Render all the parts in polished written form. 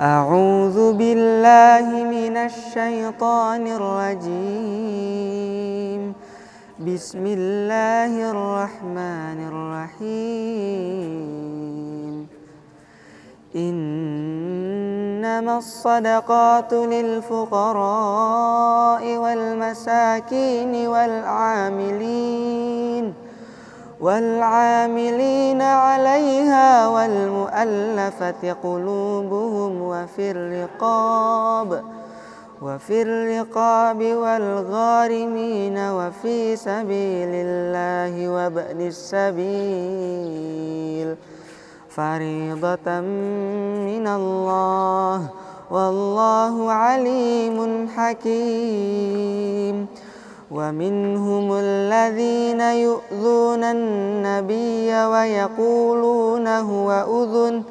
أعوذ بالله من الشيطان الرجيم. بسم الله الرحمن الرحيم. إنما الصدقات للفقراء والمساكين والعاملين عليها والمؤلفة قلوبهم وفي الرقاب والغارمين وفي سبيل الله وابن السبيل فريضة من الله والله عليم حكيم. ومنهم الذين يؤذون النبي ويقولون هو أذن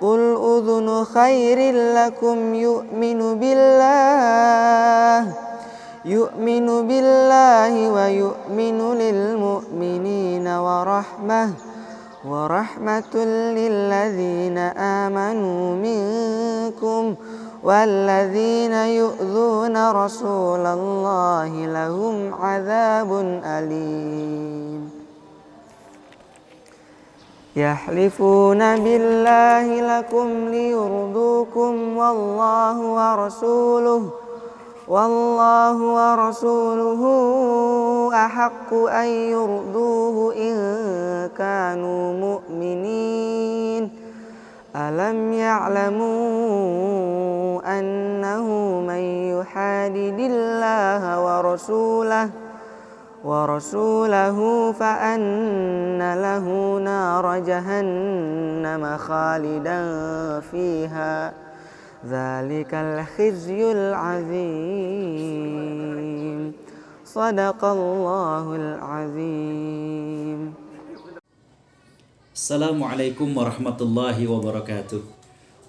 قل أذن خير لكم يؤمن بالله ويؤمن للمؤمنين ورحمة للذين آمنوا منكم والذين يؤذون رسول الله لهم عذاب أليم. يحلفون بالله لكم ليرضوكم والله ورسوله أحق أن يرضوه إن كانوا مؤمنين. ألم يعلموا أنه من يحادد الله ورسوله فأن له نار جهنم خالدا فيها ذلك الخزي العظيم. صدق الله العظيم. Assalamualaikum warahmatullahi wabarakatuh.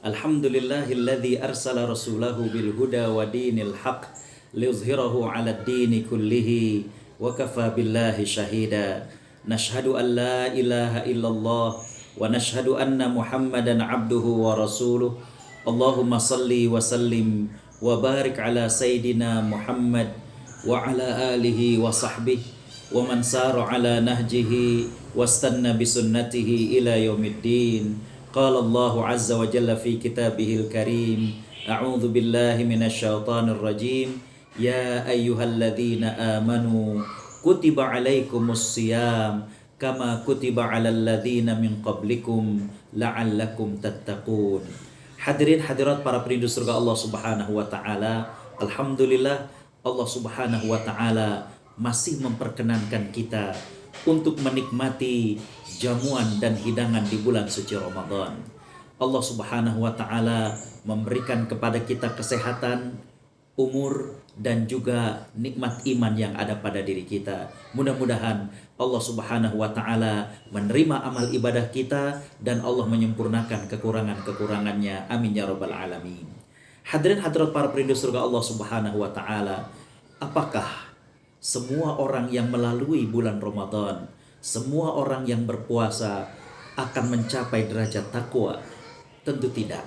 Alhamdulillahilladzi arsala rasulahu bil huda wa dinil haq liyuzhirahu 'alad dini kullihi wa kafa billahi shahida. Nashhadu an la ilaha illallah wa nashhadu anna Muhammadan 'abduhu wa rasuluh. Allahumma salli wa sallim wa barik ala sayyidina Muhammad wa ala alihi wa sahbihi wa man sara ala nahjihi wastanna bisunnatihi ila yaumiddin. Qala Allahu azza wa jalla fi kitabihil karim, a'udzu billahi minasyaitonir rajim. Ya ayyuhalladzina amanu kutiba alaikumus shiyam kama kutiba alal ladzina min qablikum la'allakum tattaqun. Hadirin hadirat para perindu surga Allah Subhanahu wa taala, alhamdulillah Allah Subhanahu wa taala masih memperkenankan kita untuk menikmati jamuan dan hidangan di bulan suci Ramadan. Allah Subhanahu wa taala memberikan kepada kita kesehatan, umur, dan juga nikmat iman yang ada pada diri kita. Mudah-mudahan Allah Subhanahu wa taala menerima amal ibadah kita dan Allah menyempurnakan kekurangan-kekurangannya. Amin ya rabbal alamin. Hadirin hadirat para perindu surga Allah Subhanahu wa taala, apakah semua orang yang melalui bulan Ramadan, semua orang yang berpuasa akan mencapai derajat takwa? Tentu tidak.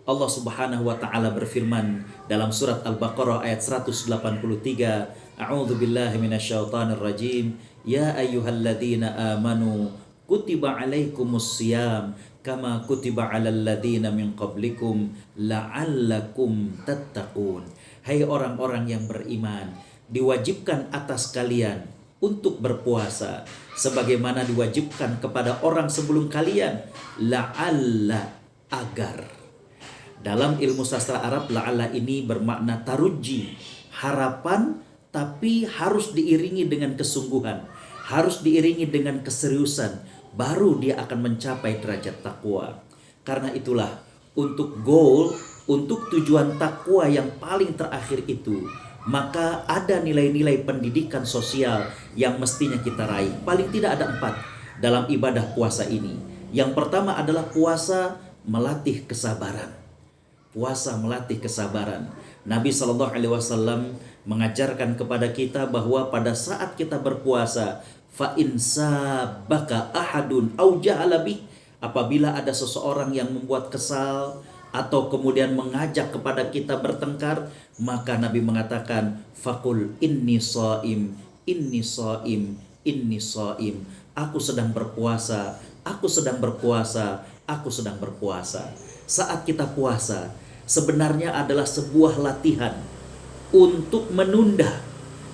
Allah Subhanahu wa taala berfirman dalam surat Al-Baqarah ayat 183, A'udzu billahi minasyaitonir rajim. Ya ayyuhalladzina amanu kutiba alaikumus shiyam kama kutiba alal ladzina min qablikum la'allakum tattaqun. Hai orang-orang yang beriman, diwajibkan atas kalian untuk berpuasa sebagaimana diwajibkan kepada orang sebelum kalian, la'alla, agar. Dalam ilmu sastra Arab, la'alla ini bermakna taruji, harapan, tapi harus diiringi dengan kesungguhan, harus diiringi dengan keseriusan, baru dia akan mencapai derajat takwa. Karena itulah, untuk goal, untuk tujuan takwa yang paling terakhir itu, maka ada nilai-nilai pendidikan sosial yang mestinya kita raih. Paling tidak ada 4 dalam ibadah puasa ini. Yang pertama adalah puasa melatih kesabaran. Puasa melatih kesabaran. Nabi SAW mengajarkan kepada kita bahwa pada saat kita berpuasa, fa in sabaka ahadun au jahala bih, apabila ada seseorang yang membuat kesal, atau kemudian mengajak kepada kita bertengkar, maka Nabi mengatakan fakul inni shaim, inni shaim, inni shaim. Aku sedang berpuasa, aku sedang berpuasa, aku sedang berpuasa. Saat kita puasa sebenarnya adalah sebuah latihan untuk menunda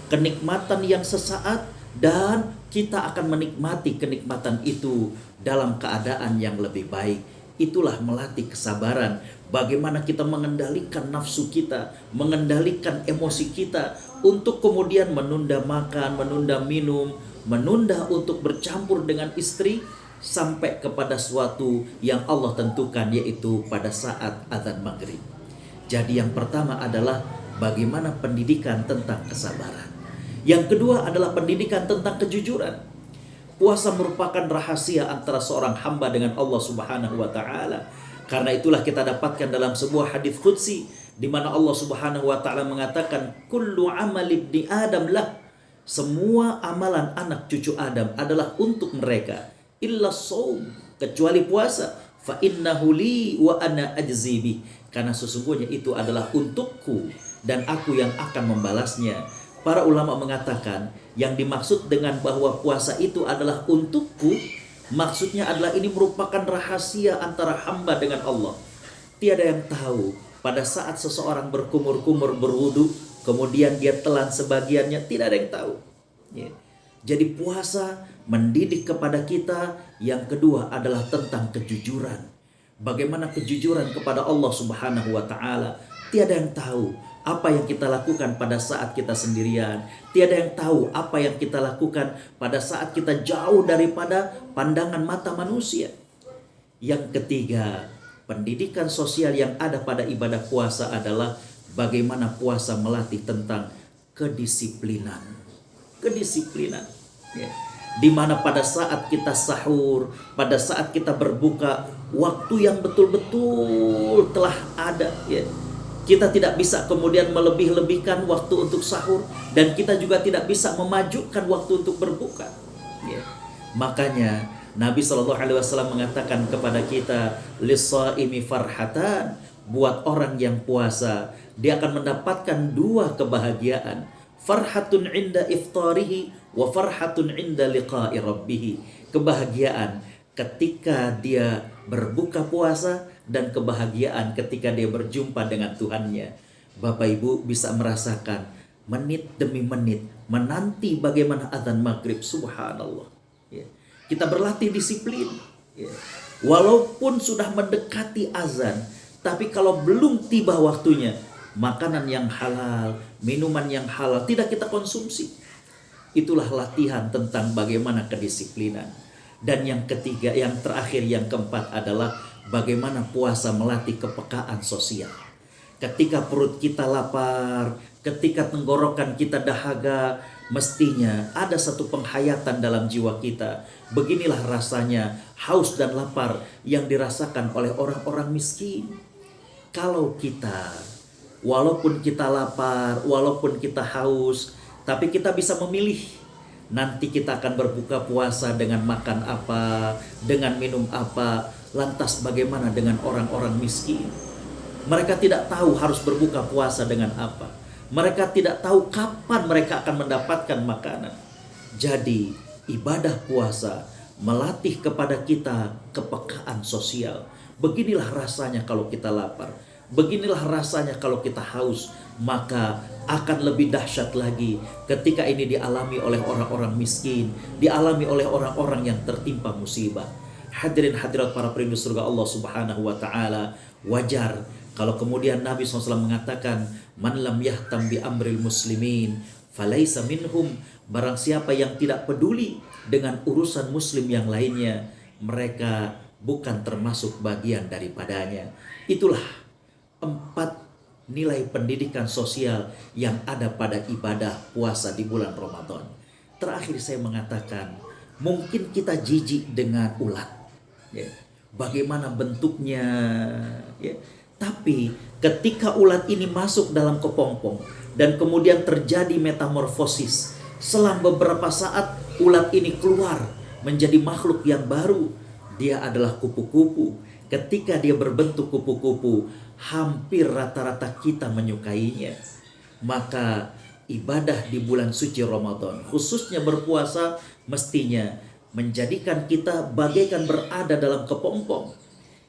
kenikmatan yang sesaat, dan kita akan menikmati kenikmatan itu dalam keadaan yang lebih baik. Itulah melatih kesabaran, bagaimana kita mengendalikan nafsu kita, mengendalikan emosi kita untuk kemudian menunda makan, menunda minum, menunda untuk bercampur dengan istri sampai kepada suatu yang Allah tentukan, yaitu pada saat azan maghrib. Jadi yang pertama adalah bagaimana pendidikan tentang kesabaran. Yang kedua adalah pendidikan tentang kejujuran. Puasa merupakan rahasia antara seorang hamba dengan Allah Subhanahu wa taala. Karena itulah kita dapatkan dalam sebuah hadis qudsi di mana Allah Subhanahu wa taala mengatakan kullu amal ibni adam lah. Semua amalan anak cucu Adam adalah untuk mereka, illa shaum, kecuali puasa. Fa innahu li wa ana ajzi bih. Karena sesungguhnya itu adalah untukku dan aku yang akan membalasnya. Para ulama mengatakan yang dimaksud dengan bahwa puasa itu adalah untukku, maksudnya adalah ini merupakan rahasia antara hamba dengan Allah. Tiada yang tahu pada saat seseorang berkumur-kumur berwudu, kemudian dia telan sebagiannya, tidak ada yang tahu. Ya. Jadi puasa mendidik kepada kita. Yang kedua adalah tentang kejujuran. Bagaimana kejujuran kepada Allah Subhanahu wa taala. Tiada yang tahu apa yang kita lakukan pada saat kita sendirian. Tiada yang tahu apa yang kita lakukan pada saat kita jauh daripada pandangan mata manusia. Yang ketiga, pendidikan sosial yang ada pada ibadah puasa adalah bagaimana puasa melatih tentang kedisiplinan. Kedisiplinan. Ya. Di mana pada saat kita sahur, pada saat kita berbuka, waktu yang betul-betul telah ada. Ya. Kita tidak bisa kemudian melebih-lebihkan waktu untuk sahur, dan kita juga tidak bisa memajukan waktu untuk berbuka. Ya. Makanya Nabi SAW mengatakan kepada kita, lis-shaimi farhatan, buat orang yang puasa dia akan mendapatkan dua kebahagiaan. Farhatun inda iftarihi wa farhatun inda liqa'i rabbih. Kebahagiaan ketika dia berbuka puasa dan kebahagiaan ketika dia berjumpa dengan Tuhannya. Bapak Ibu bisa merasakan menit demi menit menanti bagaimana azan maghrib. Subhanallah. Ya. Kita berlatih disiplin. Ya. Walaupun sudah mendekati azan, tapi kalau belum tiba waktunya, makanan yang halal, minuman yang halal tidak kita konsumsi. Itulah latihan tentang bagaimana kedisiplinan. Dan yang ketiga, yang terakhir, yang keempat adalah bagaimana puasa melatih kepekaan sosial. Ketika perut kita lapar, ketika tenggorokan kita dahaga, mestinya ada satu penghayatan dalam jiwa kita. Beginilah rasanya haus dan lapar yang dirasakan oleh orang-orang miskin. Kalau kita, walaupun kita lapar, walaupun kita haus, tapi kita bisa memilih. Nanti kita akan berbuka puasa dengan makan apa, dengan minum apa. Lantas bagaimana dengan orang-orang miskin? Mereka tidak tahu harus berbuka puasa dengan apa. Mereka tidak tahu kapan mereka akan mendapatkan makanan. Jadi ibadah puasa melatih kepada kita kepekaan sosial. Beginilah rasanya kalau kita lapar. Beginilah rasanya kalau kita haus. Maka akan lebih dahsyat lagi ketika ini dialami oleh orang-orang miskin, dialami oleh orang-orang yang tertimpa musibah. Hadirin hadirat para perindu surga Allah Subhanahu wa taala, wajar kalau kemudian Nabi SAW mengatakan, man lam yahtam bi amril muslimin falaisa minhum. Barang siapa yang tidak peduli dengan urusan muslim yang lainnya, mereka bukan termasuk bagian daripadanya. Itulah 4 nilai pendidikan sosial yang ada pada ibadah puasa di bulan Ramadan. Terakhir saya mengatakan, mungkin kita jijik dengan ulat. Ya. Bagaimana bentuknya. Ya. Tapi ketika ulat ini masuk dalam kepompong dan kemudian terjadi metamorfosis, selang beberapa saat ulat ini keluar menjadi makhluk yang baru. Dia adalah kupu-kupu. ketika dia berbentuk kupu-kupu, hampir rata-rata kita menyukainya. Maka ibadah di bulan suci Ramadan, khususnya berpuasa, mestinya menjadikan kita bagaikan berada dalam kepompong.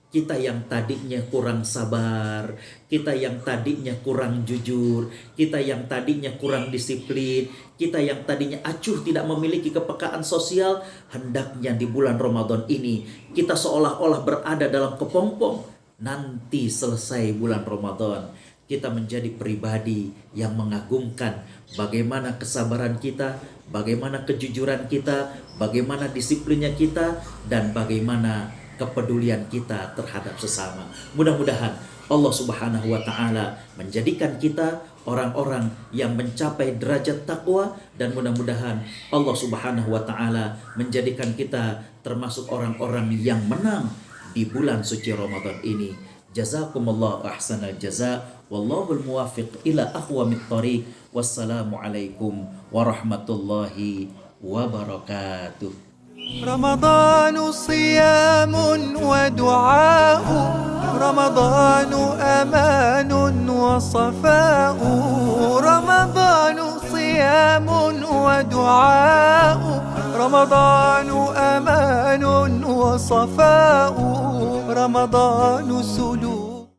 Kita yang tadinya kurang sabar, kita yang tadinya kurang jujur, kita yang tadinya kurang disiplin, kita yang tadinya acuh tidak memiliki kepekaan sosial, hendaknya di bulan Ramadan ini kita seolah-olah berada dalam kepompong. Nanti selesai bulan Ramadan, kita menjadi pribadi yang mengagumkan bagaimana kesabaran kita, bagaimana kejujuran kita, bagaimana disiplinnya kita, dan bagaimana kepedulian kita terhadap sesama. Mudah-mudahan Allah Subhanahu wa Ta'ala menjadikan kita orang-orang yang mencapai derajat takwa, dan mudah-mudahan Allah Subhanahu wa Ta'ala menjadikan kita termasuk orang-orang yang menang di bulan suci Ramadan ini. Jazakumullah ahsanal jaza, wallahul muwafiq ila aqwamit thariq. Wassalamualaikum warahmatullahi wabarakatuh. رمضان صيام ودعاء، رمضان أمان وصفاء، رمضان صيام ودعاء، رمضان أمان وصفاء، رمضان سلوك